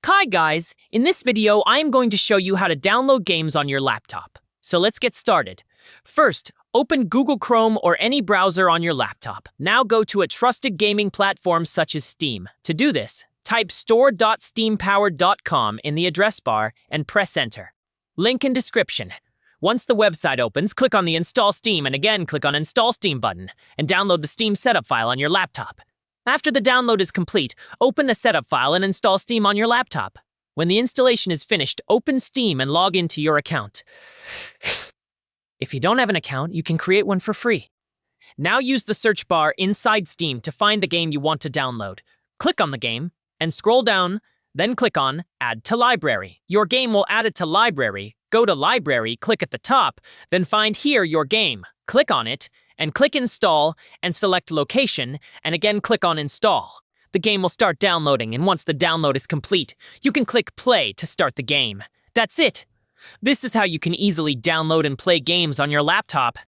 Hi guys, in this video I am going to show you how to download games on your laptop. So let's get started. First, open Google Chrome or any browser on your laptop. Now go to a trusted gaming platform such as Steam. To do this, type store.steampowered.com in the address bar and press enter. Link in description. Once the website opens, click on the Install Steam and again click on Install Steam button and download the Steam setup file on your laptop. After the download is complete, open the setup file and install Steam on your laptop. When the installation is finished, open Steam and log into your account. If you don't have an account, you can create one for free. Now use the search bar inside Steam to find the game you want to download. Click on the game and scroll down, then click on Add to Library. Your game will add it to Library. Go to Library, click at the top, then find here your game. Click on it, and click Install, and select Location, and again click on Install. The game will start downloading, and once the download is complete, you can click Play to start the game. That's it! This is how you can easily download and play games on your laptop.